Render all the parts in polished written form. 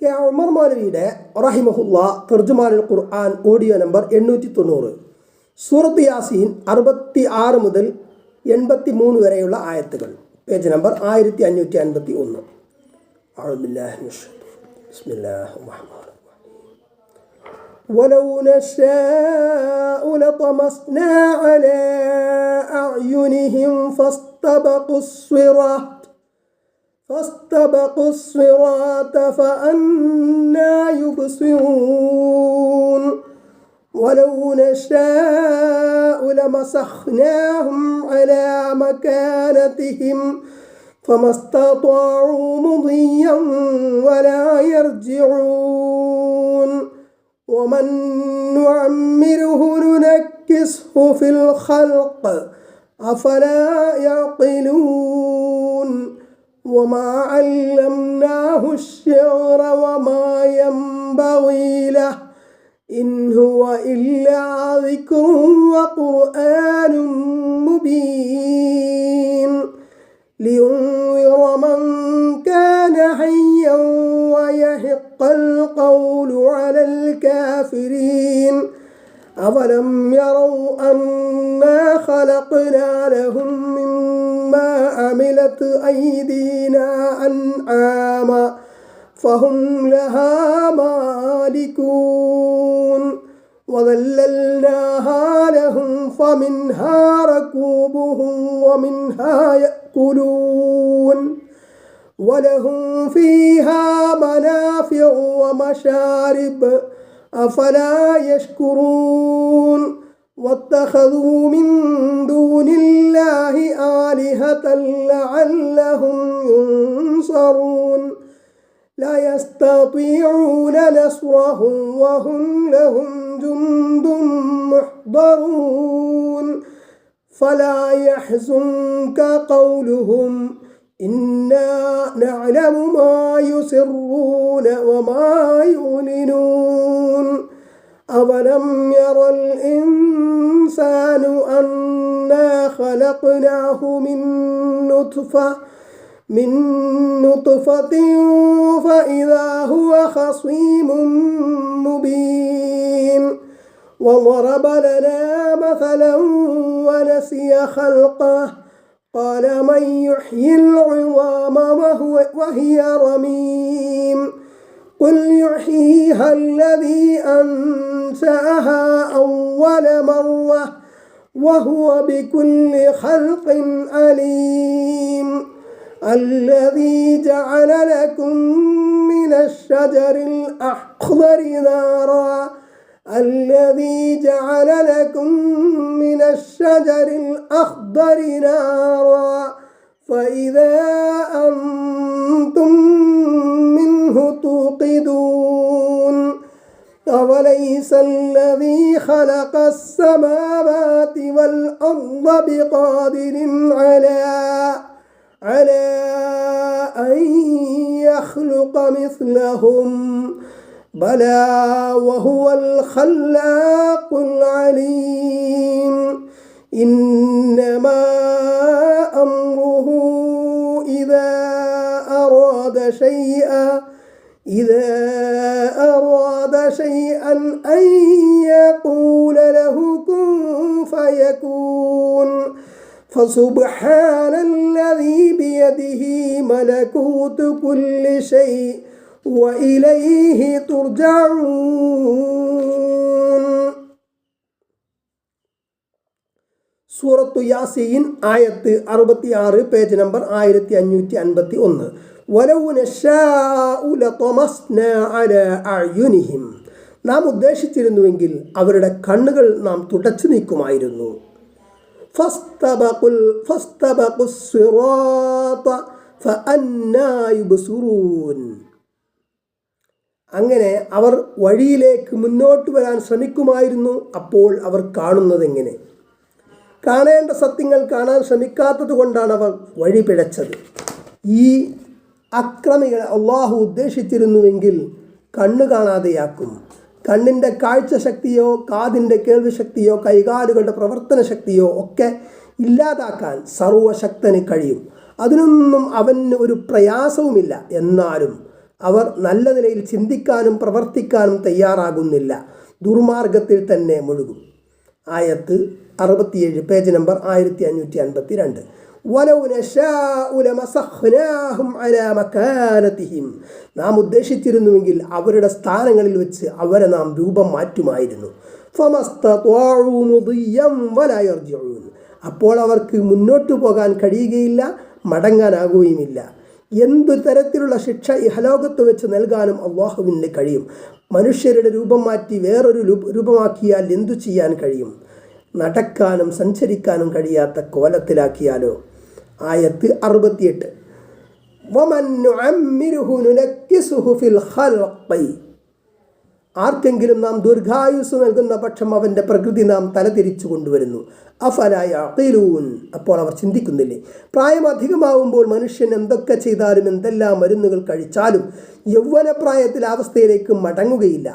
K Umar മൗലവിയുടെ റഹിമഹുല്ലാ തർജുമാനുൽ ഖുർആൻ audio number 890. സൂറത്ത് യാസീൻ 66 മുതൽ 83 വരെയുള്ള ആയത്തുകൾ. Page number 1551. ولو نشاء لطمسنا على أعينهم فاستبقوا الصراط فأنى يبصرون ولو نشاء لمسخناهم على مكانتهم فما استطاعوا مضيا ولا يرجعون ومن نعمره ننكسه في الخلق أفلا يعقلون وما علمناه الشعر وما ينبغي له إن هو إلا ذكر وقرآن مبين لينذر من كان حيا ويحق القول على الكافرين أولم يروا أنا خلقنا لهم مما عملت أيدينا أنعاما فهم لها مالكون وذللناها لهم فمنها ركوبهم ومنها يأكلون ولهم فيها منافع ومشارب أفلا يشكرون واتخذوا من دون الله آلهة لعلهم ينصرون لا يستطيعون نصرهم وهم لهم جند محضرون فلا يحزنك قولهم إنا نعلم ما يسرون وما يعلنون أولم ير الإنسان أنا خلقناه من نطفة فإذا هو خصيم مبين وضرب لنا مثلا ونسي خلقه قال من يحيي العظام وهي رميم قل يحييها الذي أنشأها أول مرة وهو بكل خلق عليم الذي جعل لكم من الشجر الأخضر نارا فإذا أنتم منه توقدون أوليس الذي خلق السماوات والأرض بقادر على أن يخلق مثلهم بلى وهو الخلاق العليم إنما أمره إذا أراد شيئا أن يقول له كن فيكون فسبحان الذي بيده ملكوت كل شيء وإليه ترجعون. സൂറത്തു യാസീൻ ആയത്ത് 66, പേജ് നമ്പർ 1551. വലൗ നശാഉ ലതമസ്നാ അലാ അഅ്യുനിഹിം, നാം ഉദ്ദേശിച്ചിരുന്നുവെങ്കിൽ അവരുടെ കണ്ണുകൾ നാം തുടച്ചു നീക്കുമായിരുന്നു. ഫസ്തബഖുസ് സിറാത ഫഅന്നാ യുബ്സിറൂൻ, അങ്ങനെ അവർ വഴിയിലേക്ക് മുന്നോട്ട് വരാൻ ശ്രമിക്കുമായിരുന്നു. അപ്പോൾ അവർ കാണുന്നതെങ്ങനെ? കാണേണ്ട സത്യങ്ങൾ കാണാൻ ശ്രമിക്കാത്തത് കൊണ്ടാണ് അവർ വഴി പിഴച്ചത്. ഈ അക്രമികളെ അള്ളാഹു ഉദ്ദേശിച്ചിരുന്നുവെങ്കിൽ കണ്ണ് കാണാതെയാക്കും. കണ്ണിൻ്റെ കാഴ്ചശക്തിയോ കാതിൻ്റെ കേൾവിശക്തിയോ കൈകാലുകളുടെ പ്രവർത്തന ശക്തിയോ ഒക്കെ ഇല്ലാതാക്കാൻ സർവശക്തന് കഴിയും. അതിനൊന്നും അവന് ഒരു പ്രയാസവുമില്ല. എന്നാലും അവർ നല്ല നിലയിൽ ചിന്തിക്കാനും പ്രവർത്തിക്കാനും തയ്യാറാകുന്നില്ല, ദുർമാർഗത്തിൽ തന്നെ മുഴുകും. ആയത്ത് 67, പേജ് നമ്പർ 1552. വലൗ നശാഉ ലമസഖ്നാഹും അലാ മകാനതിഹിം, നാം ഉദ്ദേശിച്ചിരുന്നുവെങ്കിൽ അവരുടെ സ്ഥാനങ്ങളിൽ വെച്ച് അവരെ നാം രൂപം മാറ്റുമായിരുന്നു. ഫമസ്തത്വാഉ മുദിയ്യം വലാ യർജിഊൻ, അപ്പോൾ അവർക്ക് മുന്നോട്ടു പോകാൻ കഴിയുകയില്ല, മടങ്ങാനാകുകയുമില്ല. എന്തു തരത്തിലുള്ള ശിക്ഷ ഇഹലോകത്ത് വെച്ച് നൽകാനും അള്ളാഹുവിന് കഴിയും. മനുഷ്യരുടെ രൂപം മാറ്റി വേറൊരു രൂപമാക്കിയാൽ എന്തു ചെയ്യാൻ കഴിയും? നടക്കാനും സഞ്ചരിക്കാനും കഴിയാത്ത കോലത്തിലാക്കിയാലോ? ആയത്ത് 68. വമൻ നുഅമ്മിറുഹു നുനക്കിസുഹു ഫിൽ ഖൽഖി, ആർക്കെങ്കിലും നാം ദീർഘായുസ് നൽകുന്ന പക്ഷം അവൻ്റെ പ്രകൃതി നാം തലതിരിച്ചു കൊണ്ടുവരുന്നു. അഫലാ യഖീലൂൻ, അപ്പോൾ അവർ ചിന്തിക്കുന്നില്ലേ? പ്രായം അധികമാവുമ്പോൾ മനുഷ്യൻ എന്തൊക്കെ ചെയ്താലും എന്തെല്ലാം മരുന്നുകൾ കഴിച്ചാലും യൗവനപ്രായത്തിൽ അവസ്ഥയിലേക്ക് മടങ്ങുകയില്ല,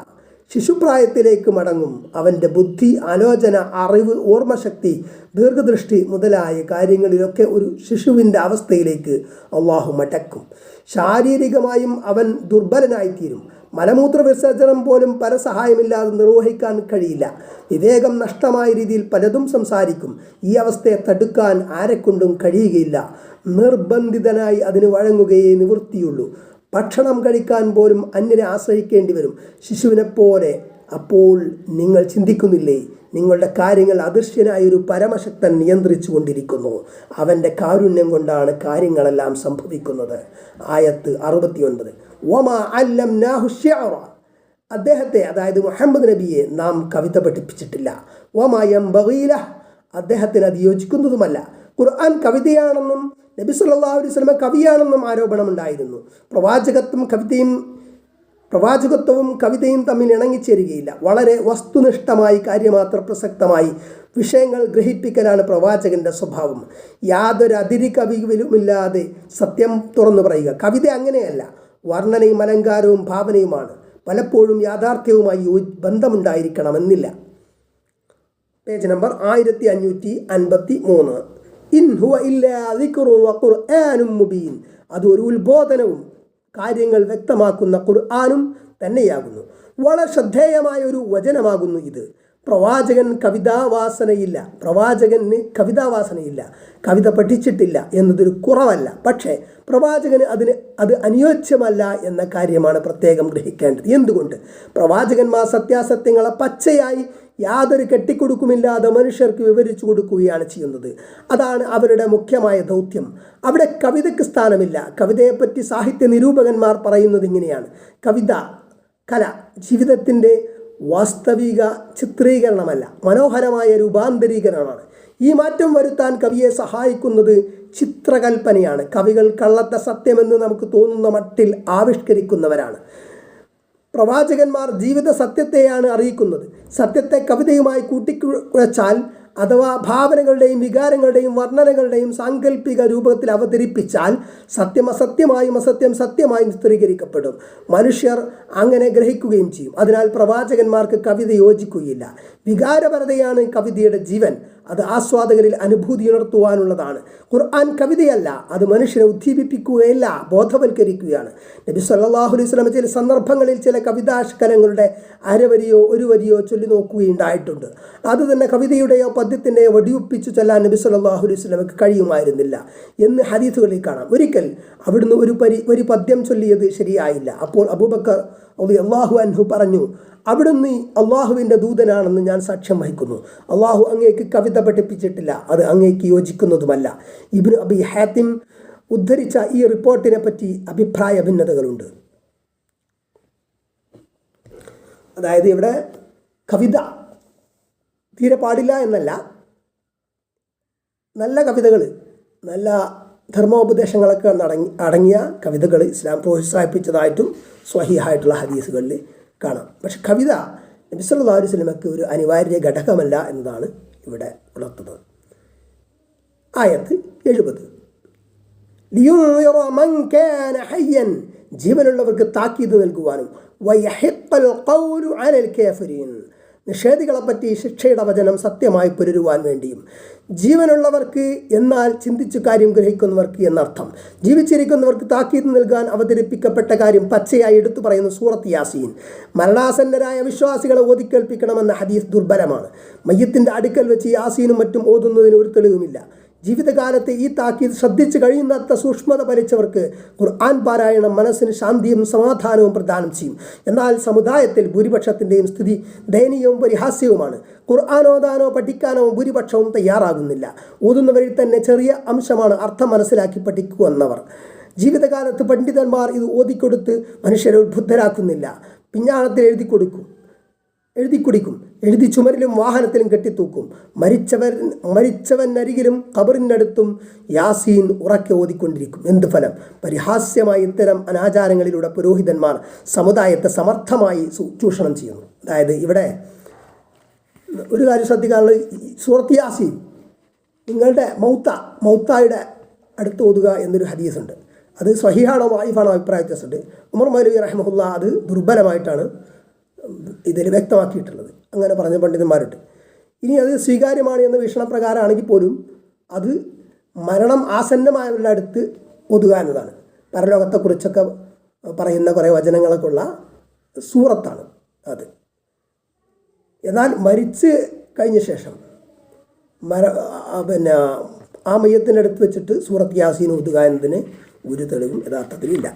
ശിശുപ്രായത്തിലേക്ക് മടങ്ങും. അവൻ്റെ ബുദ്ധി, ആലോചന, അറിവ്, ഓർമ്മശക്തി, ദീർഘദൃഷ്ടി മുതലായ കാര്യങ്ങളിലൊക്കെ ഒരു ശിശുവിൻ്റെ അവസ്ഥയിലേക്ക് അള്ളാഹു മടക്കും. ശാരീരികമായും അവൻ ദുർബലനായിത്തീരും. മലമൂത്ര വിസർജനം പോലും പരസഹായമില്ലാതെ നിർവഹിക്കാൻ കഴിയില്ല. വിവേകം നഷ്ടമായ രീതിയിൽ പലതും സംസാരിക്കും. ഈ അവസ്ഥയെ തടുക്കാൻ ആരെക്കൊണ്ടും കഴിയുകയില്ല. നിർബന്ധിതനായി അതിന് വഴങ്ങുകയേ നിവൃത്തിയുള്ളൂ. ഭക്ഷണം കഴിക്കാൻ പോലും അന്യരെ ആശ്രയിക്കേണ്ടി വരും, ശിശുവിനെപ്പോലെ. അപ്പോൾ നിങ്ങൾ ചിന്തിക്കുന്നില്ലേ? നിങ്ങളുടെ കാര്യങ്ങൾ അദൃശ്യനായൊരു പരമശക്തൻ നിയന്ത്രിച്ചു കൊണ്ടിരിക്കുന്നു. അവൻ്റെ കാരുണ്യം കൊണ്ടാണ് കാര്യങ്ങളെല്ലാം സംഭവിക്കുന്നത്. ആയത്ത് 69. വമാ അല്ലംനാഹു ശിഅറ, അദ്ദേഹത്തെ, അതായത് മുഹമ്മദ് നബിയെ നാം കവിത പഠിപ്പിച്ചിട്ടില്ല. വമാ യംബഗീ ലഹ്, അദ്ദേഹത്തിന് അത് യോജിക്കുന്നതുമല്ല. ഖുർആൻ കവിതയാണെന്നും നബി സല്ലല്ലാഹു അലൈഹി വസല്ലം കവിയാണെന്നും ആരോപണമുണ്ടായിരുന്നു. പ്രവാചകത്വവും കവിതയും തമ്മിൽ ഇണങ്ങിച്ചേരുകയില്ല. വളരെ വസ്തുനിഷ്ഠമായി, കാര്യമാത്ര പ്രസക്തമായി വിഷയങ്ങൾ ഗ്രഹിപ്പിക്കലാണ് പ്രവാചകൻ്റെ സ്വഭാവം. യാതൊരു അതിരി കവിയിലുമില്ലാതെ സത്യം തുറന്നു പറയുക. കവിത അങ്ങനെയല്ല, വർണ്ണനയും അലങ്കാരവും ഭാവനയുമാണ്. പലപ്പോഴും യാഥാർത്ഥ്യവുമായി ബന്ധമുണ്ടായിരിക്കണമെന്നില്ല. Page number 1553. ഇൻ ഹുവ ഇല്ലാ ദിക്റുൻ വഖുർആനും മുബീൻ, അത് ഒരു ഉത്ബോധനവും കാര്യങ്ങൾ വ്യക്തമാക്കുന്ന ഖുർആനും തന്നെയാകുന്നു. വളരെ ശ്രദ്ധേയമായ ഒരു വചനമാകുന്നു ഇത്. പ്രവാചകന് കവിതാവാസനയില്ല, കവിത പഠിച്ചിട്ടില്ല എന്നതൊരു കുറവല്ല. പക്ഷേ പ്രവാചകന് അത് അനുയോജ്യമല്ല എന്ന കാര്യമാണ് പ്രത്യേകം ഗ്രഹിക്കേണ്ടത്. എന്തുകൊണ്ട്? പ്രവാചകന്മാർ സത്യാസത്യങ്ങളെ പച്ചയായി യാതൊരു കെട്ടിക്കൊടുക്കുമില്ലാതെ മനുഷ്യർക്ക് വിവരിച്ചു കൊടുക്കുകയാണ് ചെയ്യുന്നത്. അതാണ് അവരുടെ മുഖ്യമായ ദൗത്യം. അവിടെ കവിതയ്ക്ക് സ്ഥാനമില്ല. കവിതയെപ്പറ്റി സാഹിത്യ നിരൂപകന്മാർ പറയുന്നത് ഇങ്ങനെയാണ്: കല ജീവിതത്തിൻ്റെ വാസ്തവിക ചിത്രീകരണമല്ല, മനോഹരമായ രൂപാന്തരീകരണമാണ്. ഈ മാറ്റം വരുത്താൻ കവിയെ സഹായിക്കുന്നത് ചിത്രകൽപ്പനയാണ്. കവികൾ കള്ളത്ത സത്യമെന്ന് നമുക്ക് തോന്നുന്ന മട്ടിൽ ആവിഷ്കരിക്കുന്നവരാണ്. പ്രവാചകന്മാർ ജീവിത സത്യത്തെയാണ് അറിയിക്കുന്നത്. സത്യത്തെ കവിതയുമായി കൂട്ടിക്കുഴച്ചാൽ, അഥവാ ഭാവനകളുടെയും വികാരങ്ങളുടെയും വർണ്ണനകളുടെയും സാങ്കല്പിക രൂപത്തിൽ അവതരിപ്പിച്ചാൽ സത്യം അസത്യമായും അസത്യം സത്യമായും ചിത്രീകരിക്കപ്പെടും. മനുഷ്യർ അങ്ങനെ ഗ്രഹിക്കുകയും ചെയ്യും. അതിനാൽ പ്രവാചകന്മാർക്ക് കവിത യോജിക്കുകയില്ല. വികാരപരതയാണ് കവിതയുടെ ജീവൻ. അത് ആസ്വാദകരിൽ അനുഭൂതി ഉണർത്തുവാനുള്ളതാണ്. ഖുർആൻ കവിതയല്ല, അത് മനുഷ്യനെ ഉദ്ദീപിപ്പിക്കുകയല്ല, ബോധവൽക്കരിക്കുകയാണ്. നബി സല്ലല്ലാഹു അലൈഹി വസല്ലം ചില സന്ദർഭങ്ങളിൽ ചില കവിതാശകലങ്ങളുടെ അരവരിയോ ഒരു വരിയോ ചൊല്ലി നോക്കുകയുണ്ടായിട്ടുണ്ട്. അതുതന്നെ കവിതയുടെയോ പദ്യത്തിൻ്റെയോ വടിയൊപ്പിച്ചു ചൊല്ലാൻ നബി സല്ലല്ലാഹു അലൈഹി വസല്ലമക്ക് കഴിയുമായിരുന്നില്ല എന്ന് ഹദീസുകളിൽ കാണാം. ഒരിക്കൽ അവിടുന്ന് ഒരു പദ്യം ചൊല്ലിയത് ശരിയായില്ല. അപ്പോൾ അബൂബക്കർ റളിയല്ലാഹു അൻഹു പറഞ്ഞു: അവിടുന്ന് അള്ളാഹുവിൻ്റെ ദൂതനാണെന്ന് ഞാൻ സാക്ഷ്യം വഹിക്കുന്നു. അള്ളാഹു അങ്ങേക്ക് കവിത പഠിപ്പിച്ചിട്ടില്ല, അത് അങ്ങേക്ക് യോജിക്കുന്നതുമല്ല. ഇബ്നു അബി ഹാത്തിം ഉദ്ധരിച്ച ഈ റിപ്പോർട്ടിനെ പറ്റി അഭിപ്രായ ഭിന്നതകളുണ്ട്. അതായത് ഇവിടെ കവിത തീരെ പാടില്ല എന്നല്ല, നല്ല കവിതകൾ, നല്ല ധർമ്മോപദേശങ്ങളൊക്കെ അടങ്ങിയ കവിതകൾ ഇസ്ലാം പ്രോത്സാഹിപ്പിച്ചതായിട്ടും സ്വഹീഹായിട്ടുള്ള ഹദീസുകളിൽ കാണാം. പക്ഷെ കവിത നബി സല്ലല്ലാഹു അലൈഹി വസല്ലമക്ക് ഒരു അനിവാര്യ ഘടകമല്ല എന്നതാണ് ഇവിടെ ഉണർത്തുന്നത്. ആയത്ത് 70. ലിയുൻദിറ മൻ കാന ഹയ്യൻ, ജീവനുള്ളവർക്ക് താക്കീത് നൽകുവാനും, വയഹിഖൽ ഖൗലു അലൽ കാഫിരീൻ, നിഷേധികളെപ്പറ്റി ശിക്ഷയുടെ വചനം സത്യമായി പുലരുവാൻ വേണ്ടിയും. ജീവനുള്ളവർക്ക് എന്നാൽ ചിന്തിച്ചു കാര്യം ഗ്രഹിക്കുന്നവർക്ക് എന്നർത്ഥം. ജീവിച്ചിരിക്കുന്നവർക്ക് താക്കീത് നൽകാൻ അവതരിപ്പിക്കപ്പെട്ട കാര്യം പച്ചയായി എടുത്തു പറയുന്ന സൂറത്ത് യാസീൻ. മരണാസന്നരായ വിശ്വാസികളെ ഓതിക്കേൽപ്പിക്കണമെന്ന ഹദീസ് ദുർബലമാണ്. മയ്യത്തിൻ്റെ അടുക്കൽ വെച്ച് യാസീനും മറ്റും ഓതുന്നതിന് ഒരു തെളിവുമില്ല. ജീവിതകാലത്ത് ഈ താക്കീത് ശ്രദ്ധിച്ചു കഴിയുന്നത്ര സൂക്ഷ്മത ഭരിച്ചവർക്ക് ഖുർആൻ പാരായണം മനസ്സിന് ശാന്തിയും സമാധാനവും പ്രദാനം ചെയ്യും. എന്നാൽ സമുദായത്തിൽ ഭൂരിപക്ഷത്തിൻ്റെയും സ്ഥിതി ദയനീയവും പരിഹാസ്യവുമാണ്. ഖുർആൻ ഓതാനോ പഠിക്കാനോ ഭൂരിപക്ഷവും തയ്യാറാകുന്നില്ല. ഓതുന്നവരിൽ തന്നെ ചെറിയ അംശമാണ് അർത്ഥം മനസ്സിലാക്കി പഠിക്കുവന്നവർ. ജീവിതകാലത്ത് പണ്ഡിതന്മാർ ഇത് ഓതിക്കൊടുത്ത് മനുഷ്യരെ ഉദ്ബുദ്ധരാക്കുന്നില്ല. പിഞ്ഞാണത്തിൽ എഴുതി കുടിക്കും, എഴുതി ചുമരിലും വാഹനത്തിലും കെട്ടിത്തൂക്കും. മരിച്ചവനരികിലും ഖബറിനടുത്തും യാസീൻ ഉറക്കെ ഓതിക്കൊണ്ടിരിക്കും. എന്ത് ഫലം? പരിഹാസ്യമായി ഇത്തരം അനാചാരങ്ങളിലൂടെ പുരോഹിതന്മാർ സമുദായത്തെ സമർത്ഥമായി ചൂഷണം ചെയ്യുന്നു. അതായത് ഇവിടെ ഒരു കാര്യം ശ്രദ്ധിക്കാനുള്ളത്, സൂറത്ത് യാസീൻ നിങ്ങളുടെ മൗത്തായുടെ അടുത്ത് ഓതുക എന്നൊരു ഹദീസുണ്ട്. അത് സ്വഹീഹാണോ വായിഫാണോ അഭിപ്രായ വ്യത്യാസമുണ്ട്. ഉമർ മൗലവി റഹിമഹുല്ല അത് ദുർബലമായിട്ടാണ് ഇതിൽ വ്യക്തമാക്കിയിട്ടുള്ളത്. അങ്ങനെ പറഞ്ഞ പണ്ഡിതന്മാരുണ്ട്. ഇനി അത് സ്വീകാര്യമാണ് എന്ന വീക്ഷണപ്രകാരമാണെങ്കിൽ പോലും അത് മരണം ആസന്നമായവരുടെ അടുത്ത് ഒതുക എന്നതാണ്. പരലോകത്തെക്കുറിച്ചൊക്കെ പറയുന്ന കുറേ വചനങ്ങളൊക്കെ ഉള്ള സൂറത്താണ് അത്. എന്നാൽ മരിച്ച് കഴിഞ്ഞ ശേഷം ആ മയ്യത്തിൻ്റെ അടുത്ത് വെച്ചിട്ട് സൂറത്ത് യാസീൻ ഓതുക എന്നതിന് ഒരു തെളിവും യഥാർത്ഥത്തിലില്ല.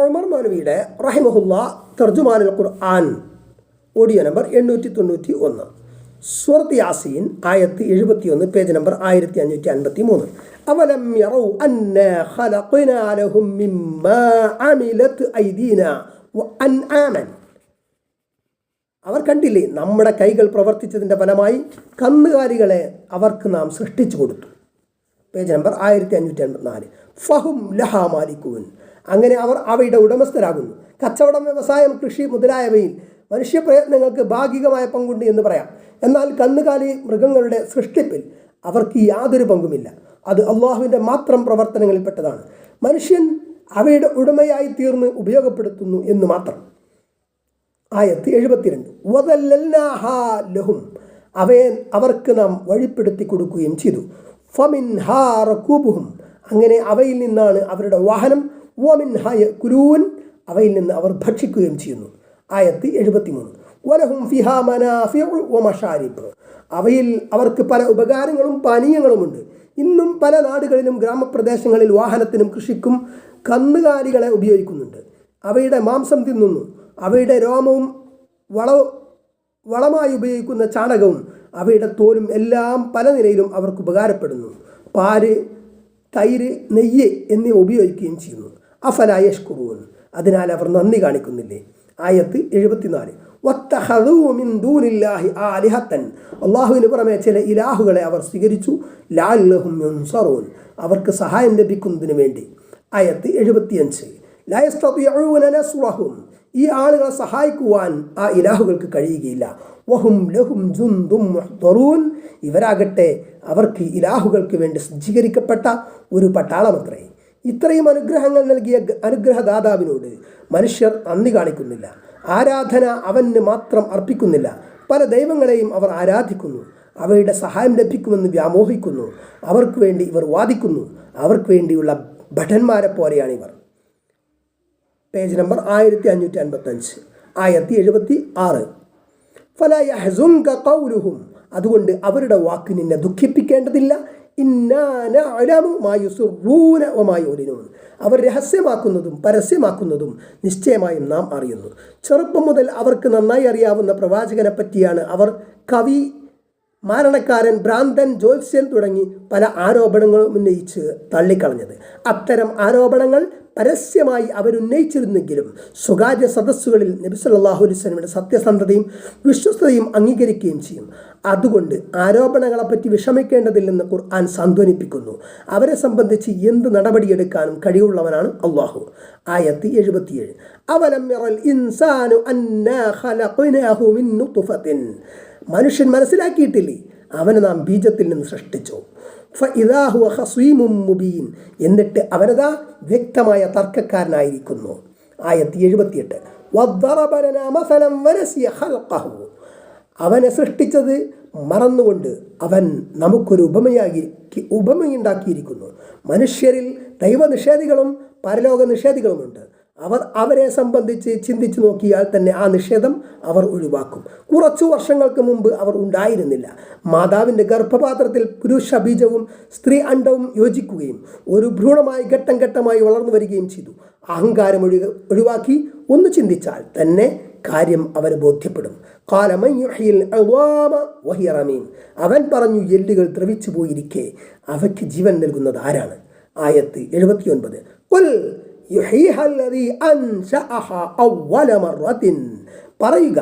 ഉമർ മൗലവിയുടെ റഹിമഹുല്ല തർജുമാനുൽ ഖുർആൻ ഓഡിയോ നമ്പർ 891, സൂറത്ത് യാസീൻ ആയത്ത് 71, പേജ് നമ്പർ 1553. അവലം യറൗ അന്നാ ഖലഖനാ ലഹും മിമ്മാ അമിലത് ഐദീനാ വഅൻആമൻ. അവർ കണ്ടില്ലേ നമ്മുടെ കൈകൾ പ്രവർത്തിച്ചതിൻ്റെ ഫലമായി കന്നുകാലികളെ അവർക്ക് നാം സൃഷ്ടിച്ചു കൊടുത്തു. Page number 1554. ഫഹും ലഹാ മാലികൂൻ. അങ്ങനെ അവർ അവയുടെ ഉടമസ്ഥരാകുന്നു. കച്ചവടം, വ്യവസായം, കൃഷി മുതലായവയിൽ മനുഷ്യപ്രയത്നങ്ങൾക്ക് ഭാഗികമായ പങ്കുണ്ട് എന്ന് പറയാം. എന്നാൽ കന്നുകാലി മൃഗങ്ങളുടെ സൃഷ്ടിപ്പിൽ അവർക്ക് യാതൊരു പങ്കുമില്ല. അത് അള്ളാഹുവിൻ്റെ മാത്രം പ്രവർത്തനങ്ങളിൽപ്പെട്ടതാണ്. മനുഷ്യൻ അവയുടെ ഉടമയായി തീർന്ന് ഉപയോഗപ്പെടുത്തുന്നു എന്ന് മാത്രം. ആയത്ത് 72. വദല്ലൽനാഹാ ലഹും. അവയെ അവർക്ക് നാം വഴിപ്പെടുത്തി കൊടുക്കുകയും ചെയ്തു. ഫമിൻഹാ റകൂബുഹും. അങ്ങനെ അവയിൽ നിന്നാണ് അവരുടെ വാഹനം. വമിൻഹാ യഅ്കുലൂൻ. അവയിൽ നിന്ന് അവർ ഭക്ഷിക്കുകയും ചെയ്യുന്നു. ആയത്ത് 73. വലഹും ഫിഹാ മനാഫിഉ വമശാരിബ്. അവയിൽ അവർക്ക് പല ഉപകാരങ്ങളും പാനീയങ്ങളുമുണ്ട്. ഇന്നും പല നാടുകളിലും ഗ്രാമപ്രദേശങ്ങളിൽ വാഹനത്തിനും കൃഷിക്കും കന്നുകാലികളെ ഉപയോഗിക്കുന്നുണ്ട്. അവയുടെ മാംസം തിന്നുന്നു. അവയുടെ രോമവും വളമായി ഉപയോഗിക്കുന്ന ചാണകവും അവയുടെ തോലും എല്ലാം പല നിലയിലും അവർക്ക് ഉപകാരപ്പെടുന്നു. പാല്, തൈര്, നെയ്യ് എന്നിവ ഉപയോഗിക്കുകയും ചെയ്യുന്നു. അഫലാ യഷ്കുറൂൻ. അതിനാൽ അവർ നന്ദി കാണിക്കുന്നില്ലേ. ആയത്ത് 74. വത്തഖദൂ മിൻ ദൂനില്ലാഹി ആലിഹത്തൻ. അല്ലാഹുവിന് പുറമെ ചില ഇലാഹുകളെ അവർ സ്വീകരിച്ചു. ലഅല്ലഹും യുൻസറൂൻ. അവർക്ക് സഹായം ലഭിക്കുന്നതിന് വേണ്ടി. ആയത്ത് 75. ലാ യസ്തതിഊന നസ്റഹും. ഈ ആളുകളെ സഹായിക്കുവാൻ ആ ഇലാഹുകൾക്ക് കഴിയുകയില്ല. വഹും ലഹും ജുന്ദും മുഹ്ദറൂൻ. ഇവരാകട്ടെ അവർക്ക് ഇലാഹുകൾക്ക് വേണ്ടി സജ്ജീകരിക്കപ്പെട്ട ഒരു പട്ടാളമത്രേ. ഇത്രയും അനുഗ്രഹങ്ങൾ നൽകിയ അനുഗ്രഹദാതാവിനോട് മനുഷ്യർ നന്ദി കാണിക്കുന്നില്ല. ആരാധന അവന് മാത്രം അർപ്പിക്കുന്നില്ല. പല ദൈവങ്ങളെയും അവർ ആരാധിക്കുന്നു. അവയുടെ സഹായം ലഭിക്കുമെന്ന് വ്യാമോഹിക്കുന്നു. അവർക്ക് വേണ്ടി ഇവർ വാദിക്കുന്നു. അവർക്ക് വേണ്ടിയുള്ള ഭടന്മാരെ പോലെയാണിവർ. Page number 1555, ആയത്തി 76. ഫലാ യഹ്സുൻക ഖൗലുഹും. അതുകൊണ്ട് അവരുടെ വാക്ക് നിന്നെ ദുഃഖിപ്പിക്കേണ്ടതില്ല. ഇന്നാ നഅലമു മാ യുസിറൂന വമാ യുലിനൂൻ. അവർ രഹസ്യമാക്കുന്നതും പരസ്യമാക്കുന്നതും നിശ്ചയമായും നാം അറിയുന്നു. ചെറുപ്പം മുതൽ അവർക്ക് നന്നായി അറിയാവുന്ന പ്രവാചകനെ പറ്റിയാണ് അവർ കവി, മാരണക്കാരൻ, ഭ്രാന്തൻ, ജ്യോത്സ്യൻ തുടങ്ങി പല ആരോപണങ്ങളും ഉന്നയിച്ച് തള്ളിക്കളഞ്ഞത്. അത്തരം ആരോപണങ്ങൾ പരസ്യമായി അവരുന്നയിച്ചിരുന്നെങ്കിലും സ്വകാര്യ സദസ്സുകളിൽ നബി സല്ലല്ലാഹു അലൈഹി വസല്ലമയുടെ സത്യസന്ധതയും വിശ്വസ്തതയും അംഗീകരിക്കുകയും ചെയ്യും. അതുകൊണ്ട് ആരോപണങ്ങളെപ്പറ്റി വിഷമിക്കേണ്ടതില്ലെന്ന് ഖുർആൻ സാന്ത്വനിപ്പിക്കുന്നു. അവരെ സംബന്ധിച്ച് എന്ത് നടപടിയെടുക്കാനും കഴിവുള്ളവനാണ് അള്ളാഹു. ആയത്ത് 77. അവലം യറൽ ഇൻസാനു അന്നാ ഖലഖനാഹു മിൻ നുത്ഫത്തിൻ. മനുഷ്യൻ മനസ്സിലാക്കിയിട്ടില്ലേ അവനെ നാം ബീജത്തിൽ നിന്ന് സൃഷ്ടിച്ചു. ഫഇദാ ഹുവ ഖസീമും മുബീൻ. എന്നിട്ട് അവനതാ വ്യക്തമായ തർക്കക്കാരനായിരിക്കുന്നു. ആയത്ത് 78. വദ്ദറബ ലനാ മസലൻ വനസിയ ഖൽഖഹു. അവനെ സൃഷ്ടിച്ചത് മറന്നുകൊണ്ട് അവൻ നമുക്കൊരു ഉപമയുണ്ടാക്കിയിരിക്കുന്നു. മനുഷ്യരിൽ ദൈവനിഷേധികളും പരലോക നിഷേധികളുമുണ്ട്. അവരെ സംബന്ധിച്ച് ചിന്തിച്ചു നോക്കിയാൽ തന്നെ ആ നിഷേധം അവർ ഒഴിവാക്കും. കുറച്ചു വർഷങ്ങൾക്ക് മുമ്പ് അവർ ഉണ്ടായിരുന്നില്ല. മാതാവിൻ്റെ ഗർഭപാത്രത്തിൽ പുരുഷ ബീജവും സ്ത്രീ അണ്ഡവും യോജിക്കുകയും ഒരു ഭ്രൂണമായി ഘട്ടം ഘട്ടമായി വളർന്നു വരികയും ചെയ്തു. അഹങ്കാരം ഒഴിവാക്കി ഒന്ന് ചിന്തിച്ചാൽ തന്നെ കാര്യം അവന് ബോധ്യപ്പെടും. അവൻ പറഞ്ഞു, എല്ലുകൾ ദ്രവിച്ചു പോയിരിക്കെ അവയ്ക്ക് ജീവൻ നൽകുന്നത് ആരാണ്? ആയത്ത് 79. പറയുക,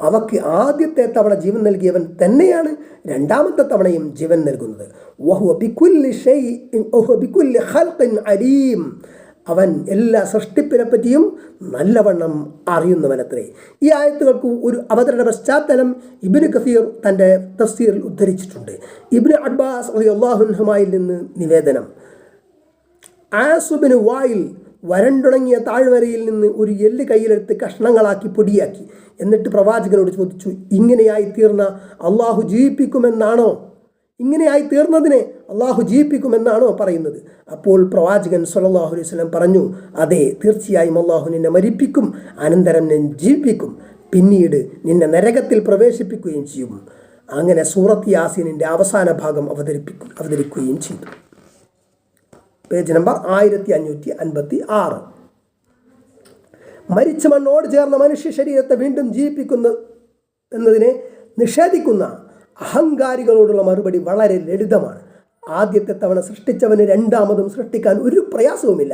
അവക്ക് ആദ്യത്തെ തവണ ജീവൻ നൽകിയവൻ തന്നെയാണ് രണ്ടാമത്തെ തവണയും ജീവൻ നൽകുന്നത്. അവൻ എല്ലാ സൃഷ്ടിപ്പിനെ പറ്റിയും നല്ലവണ്ണം അറിയുന്നവനത്രേ. ഈ ആയത്തുകൾക്ക് ഒരു അവതരണ പശ്ചാത്തലം ഇബ്നു കസീർ തൻ്റെ തഫ്സീറിൽ ഉദ്ധരിച്ചിട്ടുണ്ട്. ഇബ്നു അബ്ബാസ് റളിയല്ലാഹു അൻഹുമായിൽ നിന്ന് നിവേദനം, ആസുബിന് വായിൽ വരണ്ടുണങ്ങിയ താഴ്വരയിൽ നിന്ന് ഒരു എല്ല് കയ്യിലെടുത്ത് കഷ്ണങ്ങളാക്കി പൊടിയാക്കി. എന്നിട്ട് പ്രവാചകനോട് ചോദിച്ചു, ഇങ്ങനെയായി തീർന്ന അള്ളാഹു ജീവിപ്പിക്കുമെന്നാണോ? ഇങ്ങനെയായി തീർന്നതിനെ അള്ളാഹു ജീവിപ്പിക്കുമെന്നാണോ പറയുന്നത്? അപ്പോൾ പ്രവാചകൻ സ്വല്ലല്ലാഹു അലൈഹി വസല്ലം പറഞ്ഞു, അതെ, തീർച്ചയായും അള്ളാഹു നിന്നെ മരിപ്പിക്കും, അനന്തരം നിന്നെ ജീവിപ്പിക്കും, പിന്നീട് നിന്നെ നരകത്തിൽ പ്രവേശിപ്പിക്കുകയും ചെയ്യും. അങ്ങനെ സൂറത്ത് യാസീനിൻ്റെ അവസാന ഭാഗം അവതരിക്കുകയും ചെയ്തു. Page number 1556. മരിച്ച മണ്ണോട് ചേർന്ന മനുഷ്യ ശരീരത്തെ വീണ്ടും ജീവിപ്പിക്കുന്ന എന്നതിനെ നിഷേധിക്കുന്ന അഹങ്കാരികളോടുള്ള മറുപടി വളരെ ലളിതമാണ്. ആദ്യത്തെ തവണ സൃഷ്ടിച്ചവന് രണ്ടാമതും സൃഷ്ടിക്കാൻ ഒരു പ്രയാസവുമില്ല.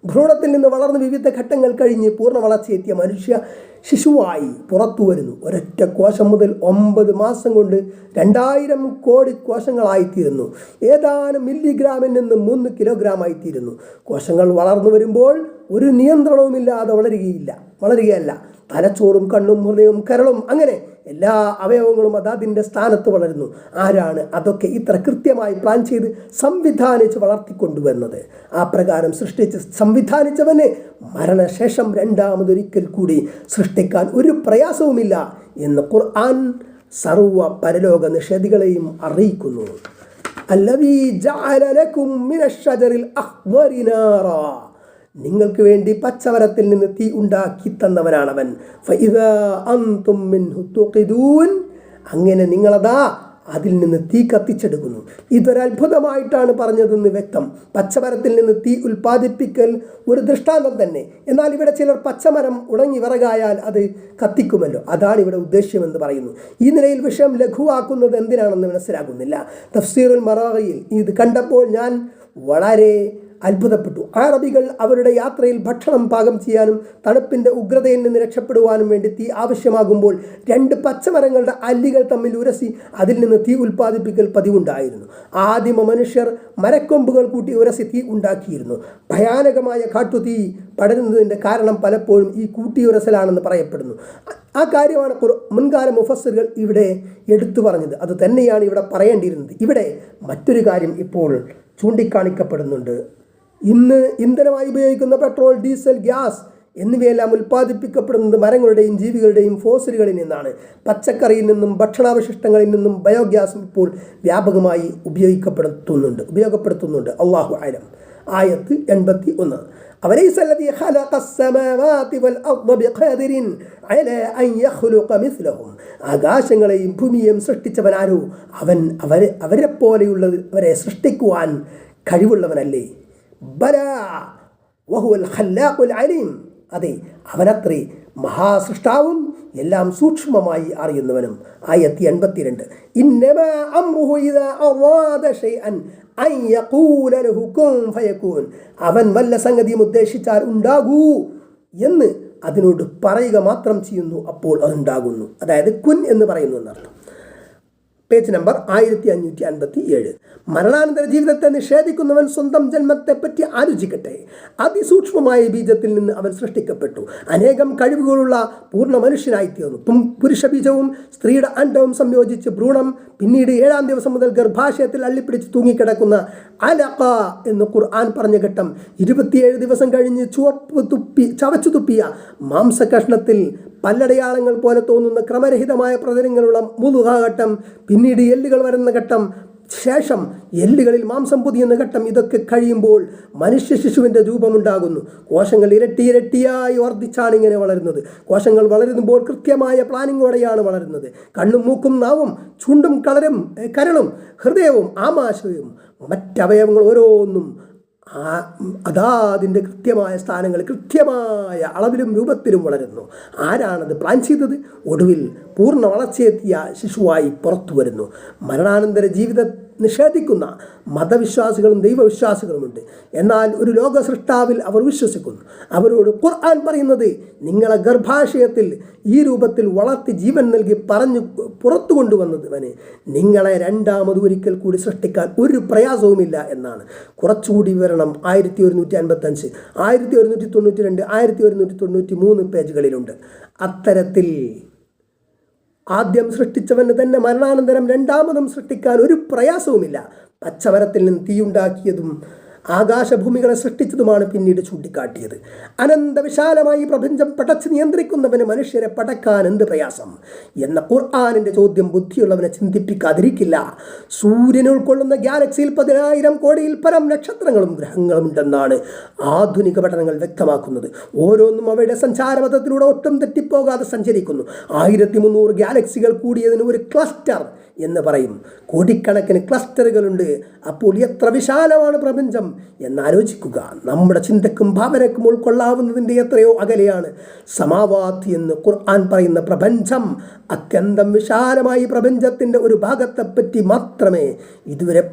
ഭ്രൂണത്തിൽ നിന്ന് വളർന്ന് വിവിധ ഘട്ടങ്ങൾ കഴിഞ്ഞ് പൂർണ്ണ വളർച്ചയെത്തിയ മനുഷ്യ ശിശുവായി പുറത്തു വരുന്നു. ഒരൊറ്റ കോശം മുതൽ 9 മാസം കൊണ്ട് 2000 കോടി കോശങ്ങളായിത്തീരുന്നു. ഏതാനും മില്ലിഗ്രാമിൽ നിന്ന് 3 കിലോഗ്രാമായിത്തീരുന്നു. കോശങ്ങൾ വളർന്നു വരുമ്പോൾ ഒരു നിയന്ത്രണവുമില്ലാതെ വളരുകയല്ല. തലച്ചോറും കണ്ണും ഹൃദയവും കരളും അങ്ങനെ എല്ലാ അവയവങ്ങളും അതിൻ്റെ സ്ഥാനത്ത് വളരുന്നു. ആരാണ് അതൊക്കെ ഇത്ര കൃത്യമായി പ്ലാൻ ചെയ്ത് സംവിധാനിച്ച് വളർത്തിക്കൊണ്ടുവന്നത്? ആ പ്രകാരം സൃഷ്ടിച്ച് സംവിധാനിച്ചവനെ മരണശേഷം രണ്ടാമതൊരിക്കൽ കൂടി സൃഷ്ടിക്കാൻ ഒരു പ്രയാസവുമില്ല എന്ന് ഖുർആൻ സർവ്വ പരലോക നിഷേധികളെയും അറിയിക്കുന്നു. അല്ലദീ ജഅല ലക്കും മിനശ്ശജറിൽ അഖ്ദരി നാറാ, നിങ്ങൾക്ക് വേണ്ടി പച്ചമരത്തിൽ നിന്ന് തീ ഉണ്ടാക്കി തന്നവനാണവൻ. ഫഇദാ അൻതും മിൻഹു തുഖിദൂൻ, അങ്ങനെ നിങ്ങളതാ അതിൽ നിന്ന് തീ കത്തിച്ചെടുക്കുന്നു. ഇതൊരത്ഭുതമായിട്ടാണ് പറഞ്ഞതെന്ന് വ്യക്തം. പച്ചമരത്തിൽ നിന്ന് തീ ഉൽപ്പാദിപ്പിക്കൽ ഒരു ദൃഷ്ടാന്തം തന്നെ. എന്നാൽ ഇവിടെ ചിലർ പച്ചമരം ഉണങ്ങി വിറകായാൽ അത് കത്തിക്കുമല്ലോ, അതാണ് ഇവിടെ ഉദ്ദേശ്യമെന്ന് പറയുന്നു. ഈ നിലയിൽ വിഷയം ലഘുവാക്കുന്നത് എന്തിനാണെന്ന് മനസ്സിലാകുന്നില്ല. തഫ്സീറുൽ മറാഗിയിൽ ഇത് കണ്ടപ്പോൾ ഞാൻ വളരെ അത്ഭുതപ്പെട്ടു. അറബികൾ അവരുടെ യാത്രയിൽ ഭക്ഷണം പാകം ചെയ്യാനും തണുപ്പിൻ്റെ ഉഗ്രതയിൽ നിന്ന് രക്ഷപ്പെടുവാനും വേണ്ടി തീ ആവശ്യമാകുമ്പോൾ 2 പച്ചമരങ്ങളുടെ അല്ലികൾ തമ്മിൽ ഉരസി അതിൽ നിന്ന് തീ ഉൽപ്പാദിപ്പിക്കൽ പതിവുണ്ടായിരുന്നു. ആദിമ മനുഷ്യർ മരക്കൊമ്പുകൾ കൂട്ടി ഉരസി തീ ഉണ്ടാക്കിയിരുന്നു. ഭയാനകമായ കാട്ടുതീ പടരുന്നതിൻ്റെ കാരണം പലപ്പോഴും ഈ കൂട്ടിയുരസലാണെന്ന് പറയപ്പെടുന്നു. ആ കാര്യമാണ് മുൻകാല മുഫസ്സിറുകൾ ഇവിടെ എടുത്തു പറഞ്ഞത്. അത് തന്നെയാണ് ഇവിടെ പറയേണ്ടിയിരുന്നത്. ഇവിടെ മറ്റൊരു കാര്യം ഇപ്പോൾ ചൂണ്ടിക്കാണിക്കപ്പെടുന്നുണ്ട്. ഇന്ന് ഇന്ധനമായി ഉപയോഗിക്കുന്ന പെട്രോൾ, ഡീസൽ, ഗ്യാസ് എന്നിവയെല്ലാം ഉൽപ്പാദിപ്പിക്കപ്പെടുന്നത് മരങ്ങളുടെയും ജീവികളുടെയും ഫോസിലുകളിൽ നിന്നാണ്. പച്ചക്കറിയിൽ നിന്നും ഭക്ഷണാവശിഷ്ടങ്ങളിൽ നിന്നും ബയോഗ്യാസ് ഇപ്പോൾ വ്യാപകമായി ഉപയോഗപ്പെടുത്തുന്നുണ്ട്. അല്ലാഹു അഅലം. ആയത്ത് 81. أوليس الذي خلق السماوات والأرض بقادر على أن يخلق مثلهم, ആകാശങ്ങളെയും ഭൂമിയെയും സൃഷ്ടിച്ചവനാരോ അവൻ അവരെപ്പോലെയുള്ളവരെ സൃഷ്ടിക്കുവാൻ കഴിവുള്ളവനല്ലേ? ബലാ വഹുവൽ ഖല്ലാഖുൽ അലീം, അതെ, അവനത്രേ മഹാസൃഷ്ടാവും എല്ലാം സൂക്ഷ്മമായി അറിയുന്നവനും. ആയത്ത് 82. ഇന്നമാ അംറുഹു ഇദാ അറാദ ശൈഅൻ അൻ യഖൂല ലഹു കുൻ ഫയകൂൻ, അവൻ വല്ല സംഗതിയും ഉദ്ദേശിച്ചാൽ ഉണ്ടാകൂ എന്ന് അതിനോട് പറയുക മാത്രം ചെയ്യുന്നു, അപ്പോൾ അതുണ്ടാകുന്നു. അതായത് കുൻ എന്ന് പറയുന്നു എന്നർത്ഥം. Page number 1557. മരണാനന്തര ജീവിതത്തെ നിഷേധിക്കുന്നവൻ സ്വന്തം ജന്മത്തെപ്പറ്റി ആലോചിക്കട്ടെ. അതിസൂക്ഷ്മമായ ബീജത്തിൽ നിന്ന് അവൻ സൃഷ്ടിക്കപ്പെട്ടു. അനേകം കഴിവുകളുള്ള പൂർണ്ണ മനുഷ്യനായിത്തീർന്നു. പുരുഷ ബീജവും സ്ത്രീയുടെ അണ്ഡവും സംയോജിച്ച് ഭ്രൂണം, പിന്നീട് 7-ാം ദിവസം മുതൽ ഗർഭാശയത്തിൽ അള്ളിപ്പിടിച്ച് തൂങ്ങിക്കിടക്കുന്ന അലഖ എന്ന് ഖുർആൻ പറഞ്ഞ ഘട്ടം, 27 ദിവസം കഴിഞ്ഞ് ചവച്ചു തുപ്പിയ മാംസകഷ്ണത്തിൽ പല്ലടയാളങ്ങൾ പോലെ തോന്നുന്ന ക്രമരഹിതമായ പ്രതലങ്ങളുള്ള മുതുക ഘട്ടം, പിന്നീട് എല്ലുകൾ വരുന്ന ഘട്ടം, ശേഷം എല്ലുകളിൽ മാംസം പൊതിയുന്ന ഘട്ടം. ഇതൊക്കെ കഴിയുമ്പോൾ മനുഷ്യ ശിശുവിൻ്റെ രൂപമുണ്ടാകുന്നു. കോശങ്ങൾ ഇരട്ടിയായി വർദ്ധിച്ചാണ് ഇങ്ങനെ വളരുന്നത്. കോശങ്ങൾ വളരുമ്പോൾ കൃത്യമായ പ്ലാനിങ്ങോടെയാണ് വളരുന്നത്. കണ്ണും മൂക്കും നാവും ചുണ്ടും കരളും ഹൃദയവും ആമാശയവും മറ്റവയവങ്ങൾ ഓരോന്നും അതിൻ്റെ കൃത്യമായ സ്ഥാനങ്ങളിൽ കൃത്യമായ അളവിലും രൂപത്തിലും വളരുന്നു. ആരാണത് പ്ലാൻ ചെയ്തത്? ഒടുവിൽ പൂർണ്ണ വളർച്ചയെത്തിയ ശിശുവായി പുറത്തു വരുന്നു. മരണാനന്തര ജീവിതം നിഷേധിക്കുന്ന മതവിശ്വാസികളും ദൈവവിശ്വാസികളുമുണ്ട്. എന്നാൽ ഒരു ലോക സൃഷ്ടാവിൽ അവർ വിശ്വസിക്കുന്നു. അവരോട് ഖുർആൻ പറയുന്നത്, നിങ്ങളെ ഗർഭാശയത്തിൽ ഈ രൂപത്തിൽ വളർത്തി ജീവൻ നൽകി പറഞ്ഞു പുറത്തു കൊണ്ടുവന്നവന് നിങ്ങളെ രണ്ടാമത് ഒരിക്കൽ കൂടി സൃഷ്ടിക്കാൻ ഒരു പ്രയാസവുമില്ല എന്നാണ്. കുറച്ചുകൂടി വിവരണം 1155, 1192, 1193 പേജുകളിലുണ്ട്. അത്തരത്തിൽ ആദ്യം സൃഷ്ടിച്ചവന് തന്നെ മരണാനന്തരം രണ്ടാമതും സൃഷ്ടിക്കാൻ ഒരു പ്രയാസവുമില്ല. പച്ചമരത്തിൽ നിന്ന് തീയുണ്ടാക്കിയതും ആകാശഭൂമികളെ സൃഷ്ടിച്ചതുമാണ് പിന്നീട് ചൂണ്ടിക്കാട്ടിയത്. അനന്തവിശാലമായി പ്രപഞ്ചം പടച്ച് നിയന്ത്രിക്കുന്നവന് മനുഷ്യരെ പടക്കാൻ എന്ത് പ്രയാസം എന്ന ഖുർആനിൻ്റെ ചോദ്യം ബുദ്ധിയുള്ളവനെ ചിന്തിപ്പിക്കാതിരിക്കില്ല. സൂര്യൻ ഉൾക്കൊള്ളുന്ന ഗാലക്സിയിൽ 10,000 കോടിയിൽ പരം നക്ഷത്രങ്ങളും ഗ്രഹങ്ങളും ഉണ്ടെന്നാണ് ആധുനിക പഠനങ്ങൾ വ്യക്തമാക്കുന്നത്. ഓരോന്നും അവയുടെ സഞ്ചാരപഥത്തിലൂടെ ഒട്ടും തെറ്റിപ്പോകാതെ സഞ്ചരിക്കുന്നു. 1300 ഗാലക്സികൾ കൂടിയതിന് ഒരു ക്ലസ്റ്റർ എന്ന് പറയും. കോടിക്കണക്കിന് ക്ലസ്റ്ററുകളുണ്ട്. അപ്പോൾ എത്ര വിശാലമാണ് പ്രപഞ്ചം എന്നാലോചിക്കുക. നമ്മുടെ ചിന്തക്കും ഭാവനക്കും ഉൾക്കൊള്ളാവുന്നതിൻ്റെ എത്രയോ അകലെയാണ് സമാവാത്ത് എന്ന് ഖുർആൻ പറയുന്ന പ്രപഞ്ചം. അത്യന്തം വിശാലമായി പ്രപഞ്ചത്തിൻ്റെ ഒരു ഭാഗത്തെപ്പറ്റി മാത്രമേ ഇതുവരെ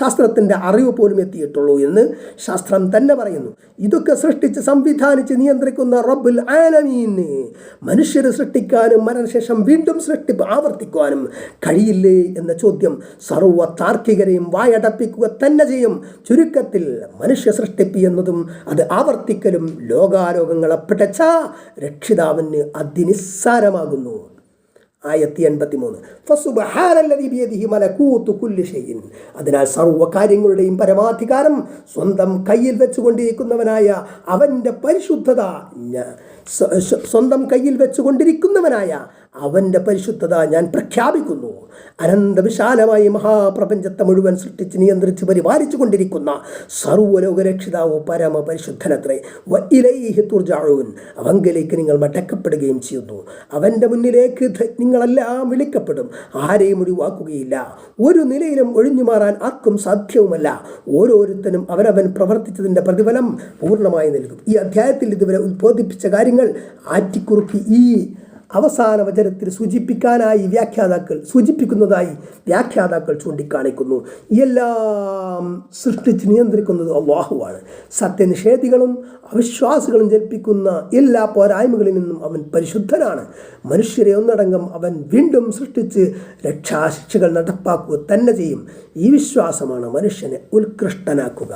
ശാസ്ത്രത്തിൻ്റെ അറിവ് പോലും എത്തിയിട്ടുള്ളൂ എന്ന് ശാസ്ത്രം തന്നെ പറയുന്നു. ഇതൊക്കെ സൃഷ്ടിച്ച് സംവിധാനിച്ച് നിയന്ത്രിക്കുന്ന റബ്ബുൽ ആലമീന് മനുഷ്യരെ സൃഷ്ടിക്കാനും മരണശേഷം വീണ്ടും സൃഷ്ടിപ്പ് ആവർത്തിക്കുവാനും കഴിയില്ലേ എന്ന ചോദ്യം സർവ്വ താർക്കികരെയും വായടപ്പിക്കുക തന്നെ ചെയ്യും. ചുരുക്കത്തിൽ മനുഷ്യ സൃഷ്ടിപ്പ് എന്നതും അത് ആവർത്തിക്കലും ലോകാലോകങ്ങളെ പിടച്ച രക്ഷിതാവിന് അതിനിസ്സാരമാകുന്നു. 83 ഫസുബ്ഹാനല്ലദീ ബിയദിഹി മലകൂതു കുല്ലി ഷൈഇൻ. അതിനാൽ സർവ്വ കാര്യങ്ങളുടെയും പരമാധികാരം സ്വന്തം കയ്യിൽ വെച്ചുകൊണ്ടിരിക്കുന്നവനായ അവൻ്റെ പരിശുദ്ധത ഞാൻ പ്രഖ്യാപിക്കുന്നു. അനന്തവിശാലമായി മഹാപ്രപഞ്ചത്തെ മുഴുവൻ സൃഷ്ടിച്ച് നിയന്ത്രിച്ച് പരിപാലിച്ചു കൊണ്ടിരിക്കുന്ന സർവ്വലോകരക്ഷിതാവ് പരമപരിശുദ്ധനത്രേ. വഇലൈഹി തുർജഊൻ. അവങ്കലേക്ക് നിങ്ങൾ മടക്കപ്പെടുകയും ചെയ്യുന്നു. അവൻ്റെ മുന്നിലേക്ക് നിങ്ങളെല്ലാം വിളിക്കപ്പെടും. ആരെയും ഒഴിവാക്കുകയില്ല. ഒരു നിലയിലും ഒഴിഞ്ഞു മാറാൻ ആർക്കും സാധ്യവുമല്ല. ഓരോരുത്തരും അവരവൻ പ്രവർത്തിച്ചതിൻ്റെ പ്രതിഫലം പൂർണ്ണമായി നൽകും. ഈ അധ്യായത്തിൽ ഇതുവരെ ഉദ്ബോധിപ്പിച്ച കാര്യങ്ങൾ ആറ്റിക്കുറുക്കി ഈ അവസാന വചനത്തിൽ സൂചിപ്പിക്കുന്നതായി വ്യാഖ്യാതാക്കൾ ചൂണ്ടിക്കാണിക്കുന്നു. എല്ലാം സൃഷ്ടിച്ച് നിയന്ത്രിക്കുന്നത് അല്ലാഹുവാണ്. സത്യനിഷേധികളും അവിശ്വാസികളും ജൽപ്പിക്കുന്ന എല്ലാ പോരായ്മകളിൽ നിന്നും അവൻ പരിശുദ്ധനാണ്. മനുഷ്യരെ ഒന്നടങ്കം അവൻ വീണ്ടും സൃഷ്ടിച്ച് രക്ഷാശിക്ഷകൾ നടപ്പാക്കുക തന്നെ ചെയ്യും. ഈ വിശ്വാസമാണ് മനുഷ്യനെ ഉത്കൃഷ്ടനാക്കുക.